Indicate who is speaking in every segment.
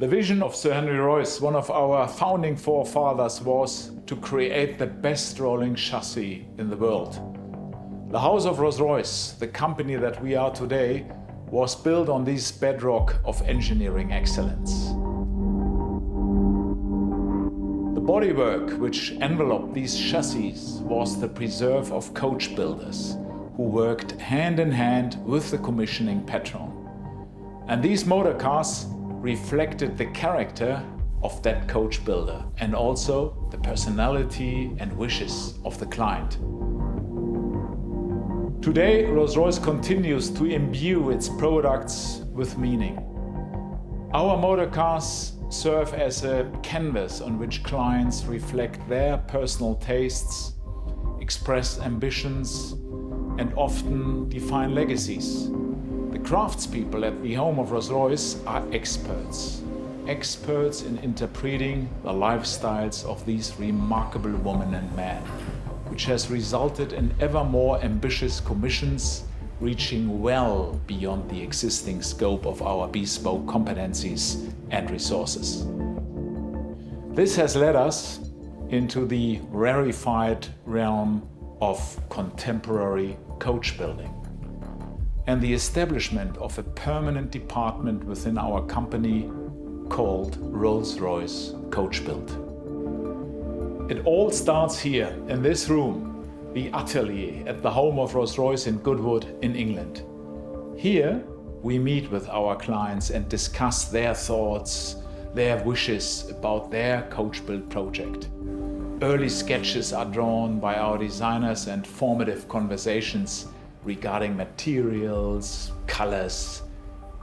Speaker 1: The vision of Sir Henry Royce, one of our founding forefathers, was to create the best rolling chassis in the world. The house of Rolls-Royce, the company that we are today, was built on this bedrock of engineering excellence. The bodywork which enveloped these chassis was the preserve of coach builders who worked hand in hand with the commissioning patron. And these motor cars reflected the character of that coach builder and also the personality and wishes of the client. Today, Rolls-Royce continues to imbue its products with meaning. Our motor cars serve as a canvas on which clients reflect their personal tastes, express ambitions, and often define legacies. The craftspeople at the home of Rolls-Royce are experts in interpreting the lifestyles of these remarkable women and men, which has resulted in ever more ambitious commissions reaching well beyond the existing scope of our bespoke competencies and resources. This has led us into the rarefied realm of contemporary coach building and the establishment of a permanent department within our company called Rolls-Royce Coach Build. It all starts here in this room, the atelier at the home of Rolls-Royce in Goodwood in England. Here we meet with our clients and discuss their thoughts, their wishes about their coach build project. Early sketches are drawn by our designers and formative conversations regarding materials, colors,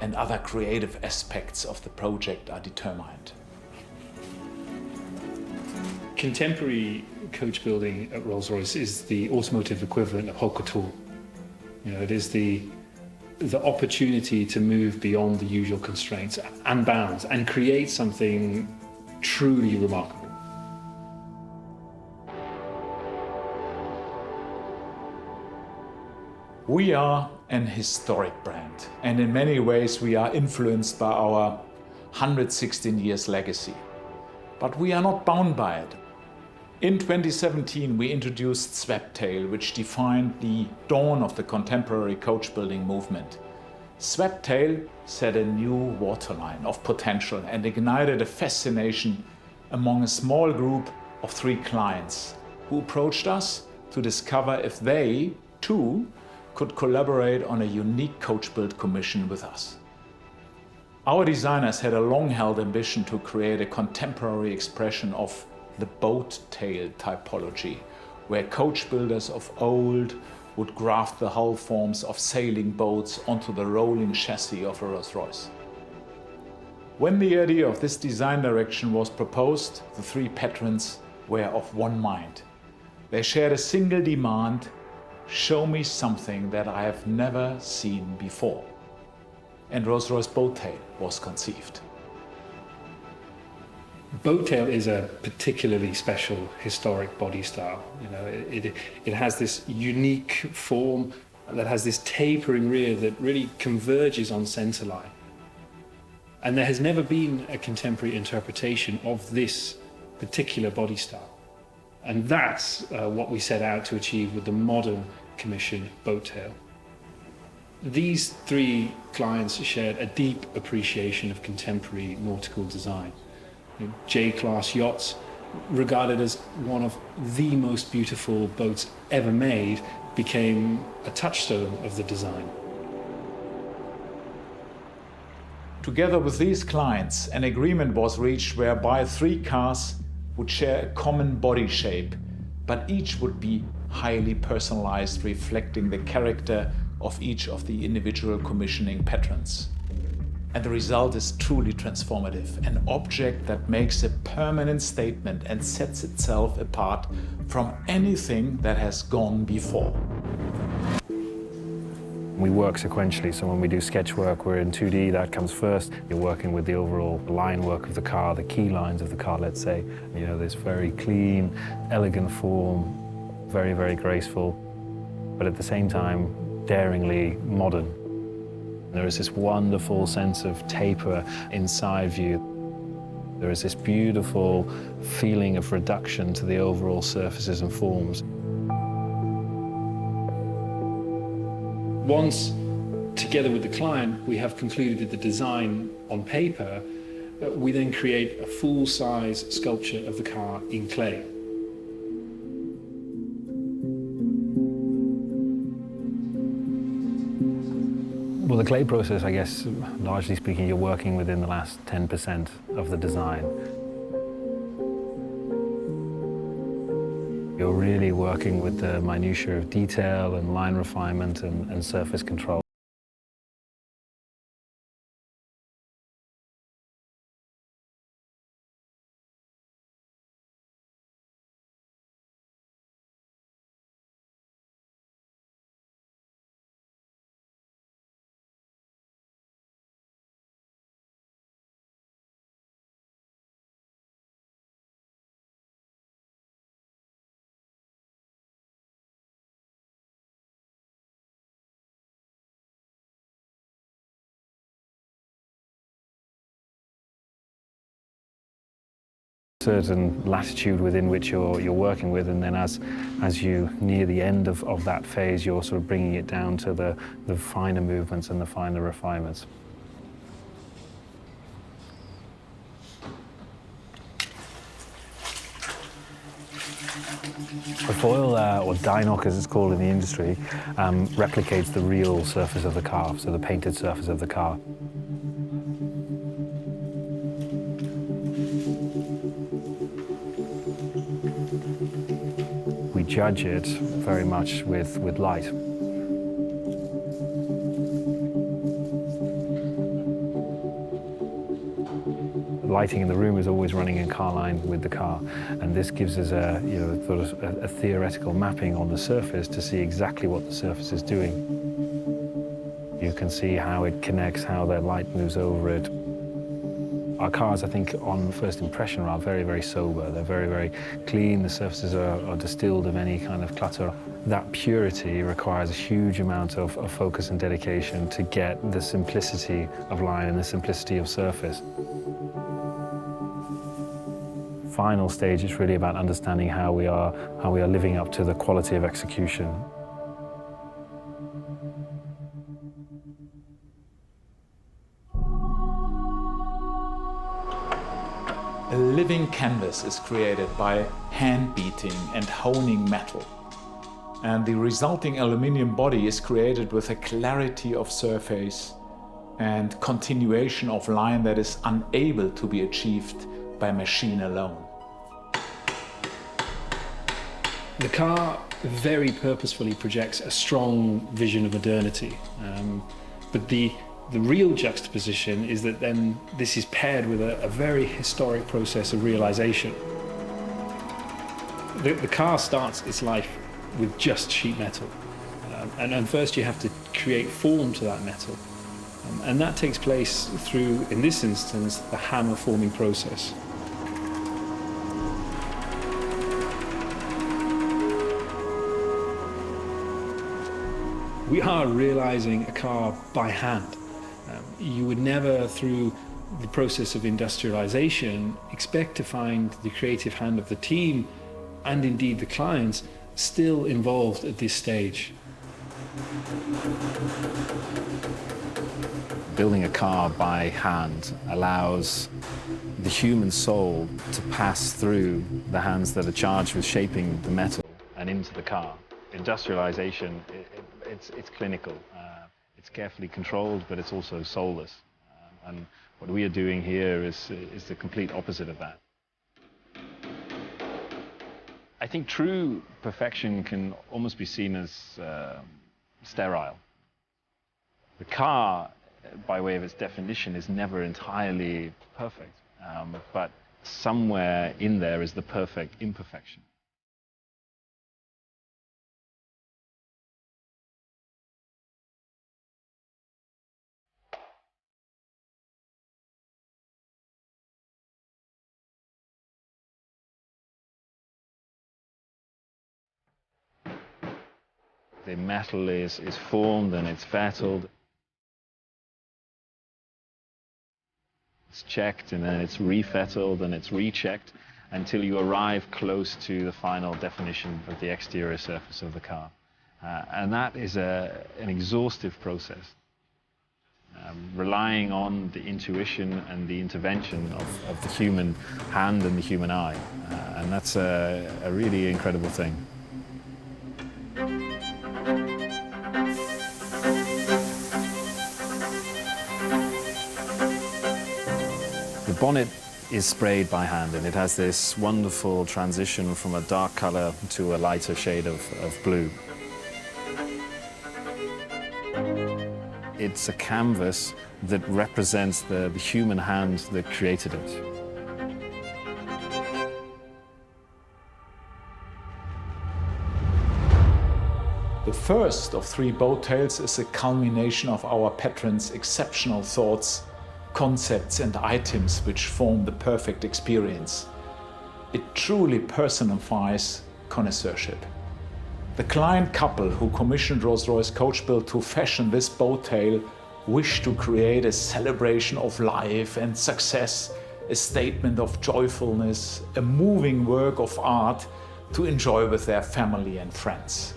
Speaker 1: and other creative aspects of the project are determined.
Speaker 2: Contemporary coach building at Rolls-Royce is the automotive equivalent of haute couture. It is the opportunity to move beyond the usual constraints and bounds and create something truly remarkable.
Speaker 1: We are an historic brand, and in many ways we are influenced by our 116 years legacy. But we are not bound by it. In 2017 we introduced Sweptail, which defined the dawn of the contemporary coach building movement. Sweptail set a new waterline of potential and ignited a fascination among a small group of 3 clients who approached us to discover if they, too, could collaborate on a unique coach build commission with us. Our designers had a long-held ambition to create a contemporary expression of the boat tail typology, where coach builders of old would graft the hull forms of sailing boats onto the rolling chassis of a Rolls-Royce. When the idea of this design direction was proposed, the 3 patrons were of one mind. They shared a single demand: show me something that I have never seen before. And Rolls-Royce Boattail was conceived.
Speaker 2: Boattail is a particularly special historic body style. It has this unique form that has this tapering rear that really converges on centerline. And there has never been a contemporary interpretation of this particular body style. And that's what we set out to achieve with the modern commission Boattail. These 3 clients shared a deep appreciation of contemporary nautical design. J-class yachts, regarded as one of the most beautiful boats ever made, became a touchstone of the design.
Speaker 1: Together with these clients, an agreement was reached whereby 3 cars would share a common body shape, but each would be highly personalized, reflecting the character of each of the individual commissioning patrons. And the result is truly transformative, an object that makes a permanent statement and sets itself apart from anything that has gone before.
Speaker 3: We work sequentially, so when we do sketch work, we're in 2D, that comes first. You're working with the overall line work of the car, the key lines of the car, let's say. This very clean, elegant form, very, very graceful, but at the same time, daringly modern. There is this wonderful sense of taper in side view. There is this beautiful feeling of reduction to the overall surfaces and forms.
Speaker 2: Once, together with the client, we have concluded the design on paper, we then create a full-size sculpture of the car in clay.
Speaker 3: Well, the clay process, I guess, largely speaking, you're working within the last 10% of the design. You're really working with the minutiae of detail and line refinement and surface control. Certain latitude within which you're working with, and then as you near the end of that phase, you're sort of bringing it down to the finer movements and the finer refinements. The foil, or die knock as it's called in the industry, replicates the real surface of the car, so the painted surface of the car. We judge it very much with light. The lighting in the room is always running in car line with the car, and this gives us a theoretical mapping on the surface to see exactly what the surface is doing. You can see how it connects, how the light moves over it. Our cars, I think, on first impression, are very, very sober. They're very, very clean. The surfaces are distilled of any kind of clutter. That purity requires a huge amount of focus and dedication to get the simplicity of line and the simplicity of surface. Final stage, it's really about understanding how we are living up to the quality of execution.
Speaker 1: A living canvas is created by hand beating and honing metal. And the resulting aluminium body is created with a clarity of surface and continuation of line that is unable to be achieved by machine alone.
Speaker 2: The car very purposefully projects a strong vision of modernity, but the real juxtaposition is that then this is paired with a very historic process of realization. The car starts its life with just sheet metal, and first you have to create form to that metal, and that takes place through, in this instance, the hammer forming process. We are realizing a car by hand. You would never, through the process of industrialization, expect to find the creative hand of the team, and indeed the clients, still involved at this stage.
Speaker 3: Building a car by hand allows the human soul to pass through the hands that are charged with shaping the metal and into the car. Industrialization, it's clinical. It's carefully controlled, but it's also soulless. And what we are doing here is the complete opposite of that. I think true perfection can almost be seen as sterile. The car, by way of its definition, is never entirely perfect, but somewhere in there is the perfect imperfection. The metal is formed and it's fettled. It's checked and then it's refettled and it's rechecked until you arrive close to the final definition of the exterior surface of the car. And that is an exhaustive process, relying on the intuition and the intervention of the human hand and the human eye. And that's a really incredible thing. The bonnet is sprayed by hand, and it has this wonderful transition from a dark color to a lighter shade of blue. It's a canvas that represents the human hand that created it.
Speaker 1: The first of 3 boat tales is a culmination of our patron's exceptional thoughts, concepts and items which form the perfect experience. It truly personifies connoisseurship. The client couple who commissioned Rolls-Royce Coach Build to fashion this boat tale wished to create a celebration of life and success, a statement of joyfulness, a moving work of art to enjoy with their family and friends.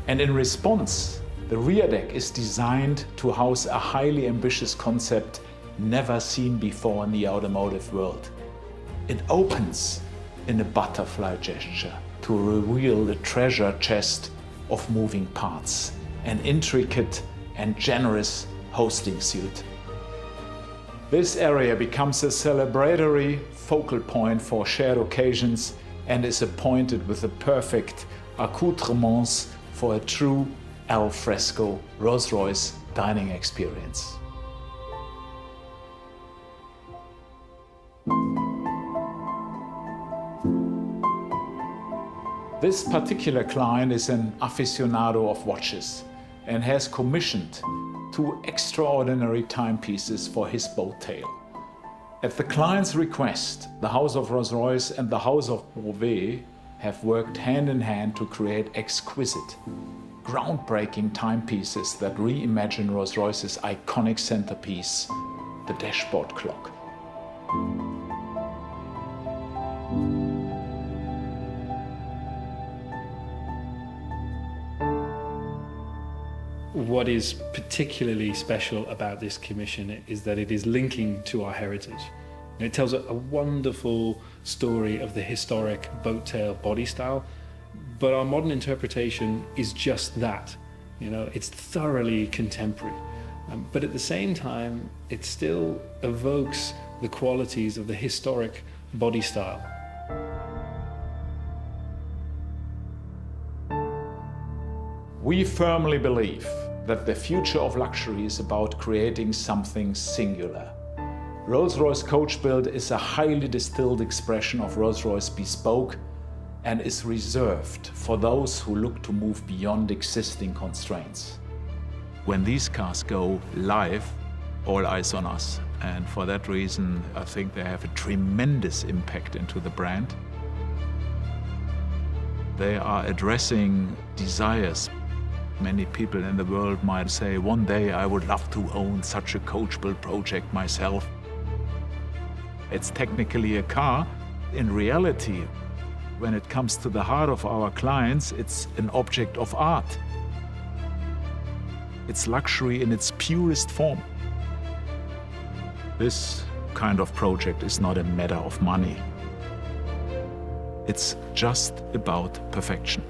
Speaker 1: And in response, the rear deck is designed to house a highly ambitious concept never seen before in the automotive world. It opens in a butterfly gesture to reveal the treasure chest of moving parts, an intricate and generous hosting suite. This area becomes a celebratory focal point for shared occasions and is appointed with the perfect accoutrements for a true al fresco Rolls-Royce dining experience. This particular client is an aficionado of watches and has commissioned 2 extraordinary timepieces for his boat tale. At the client's request, the House of Rolls-Royce and the House of Beauvais have worked hand in hand to create exquisite, groundbreaking timepieces that reimagine Rolls-Royce's iconic centerpiece, the dashboard clock.
Speaker 2: What is particularly special about this commission is that it is linking to our heritage. And it tells a wonderful story of the historic boat tail body style, but our modern interpretation is just that. You know, it's thoroughly contemporary, but at the same time, it still evokes the qualities of the historic body style.
Speaker 1: We firmly believe that the future of luxury is about creating something singular. Rolls-Royce Coach Build is a highly distilled expression of Rolls-Royce bespoke and is reserved for those who look to move beyond existing constraints. When these cars go live, all eyes on us. And for that reason, I think they have a tremendous impact into the brand. They are addressing desires. Many people in the world might say, one day I would love to own such a coach build project myself. It's technically a car. In reality, when it comes to the heart of our clients, it's an object of art. It's luxury in its purest form. This kind of project is not a matter of money. It's just about perfection.